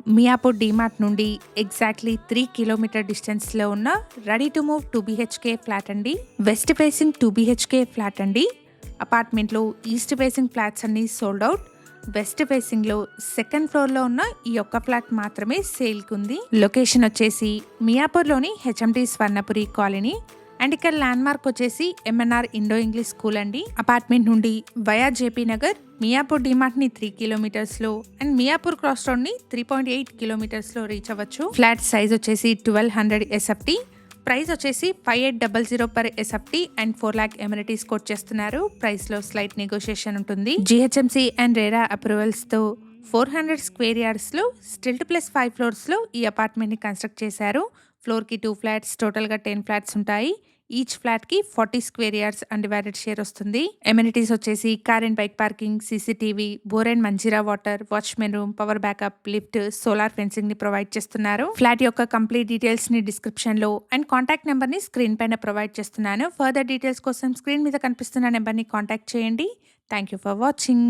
మియాపూర్ డీమార్ట్ నుండి exactly 3 kilometre డిస్టెన్స్లో ఉన్న ready to move 2 BHK flat అండి. వెస్ట్ ఫేసింగ్ 2 BHK ఫ్లాట్ అండి. అపార్ట్మెంట్లో ఈస్ట్ ఫేసింగ్ ఫ్లాట్స్ అన్ని సోల్డ్ అవుట్. వెస్ట్ ఫేసింగ్లో సెకండ్ ఫ్లోర్లో ఉన్న ఈ ఒక్క ఫ్లాట్ మాత్రమే సేల్కి ఉంది. లొకేషన్ వచ్చేసి మియాపూర్లోని HMT స్వర్ణపురి కాలనీ అండ్ ఇక్కడ ల్యాండ్ మార్క్ వచ్చేసి MNR ఇండో ఇంగ్లీష్ స్కూల్ అండి. అపార్ట్మెంట్ నుండి వయా జేపీ నగర్ మియాపూర్ డిమార్ట్ ని 3 కిలోమీటర్స్ లో అండ్ మియాపూర్ క్రాస్ రోడ్ ని 3.8 కిలోమీటర్స్ లో రీచ్ అవ్వచ్చు. ఫ్లాట్ సైజ్ వచ్చేసి 1200 SFT. ప్రైస్ వచ్చేసి 5800 per SFT and 4 lakh amenities quote చేస్తున్నారు. ప్రైస్ లో స్లైట్ నెగోషియేషన్ ఉంటుంది. GHMC అండ్ రేరా అప్రూవల్స్ తో 400 స్క్వేర్ యార్డ్స్ లో స్టిల్ట్ ప్లస్ 5 ఫ్లోర్స్ లో ఈ అపార్ట్మెంట్ ని కన్స్ట్రక్ట్ చేశారు. ఫ్లోర్ కి 2 ఫ్లాట్స్, టోటల్ గా 10 ఫ్లాట్స్ ఉంటాయి. ఈచ్ ఫ్లాట్ కి 40 స్క్వేర్ యార్డ్స్ అన్డివైడెడ్ షేర్ వస్తుంది. ఎమ్యూనిటీస్ వచ్చేసి car and bike parking, CCTV, bore and Manjira water, watchman room, power backup, lift, solar fencing ని ప్రొవైడ్ చేస్తున్నారు. ఫ్లాట్ యొక్క కంప్లీట్ డీటెయిల్స్ ని డిస్క్రిప్షన్ లో అండ్ కాంటాక్ట్ నెంబర్ ని స్క్రీన్ పైన ప్రొవైడ్ చేస్తున్నాను. ఫర్దర్ డీటెయిల్స్ కోసం స్క్రీన్ మీద కనిపిస్తున్న నెంబర్ ని కాంటాక్ట్ చేయండి. Thank you for watching.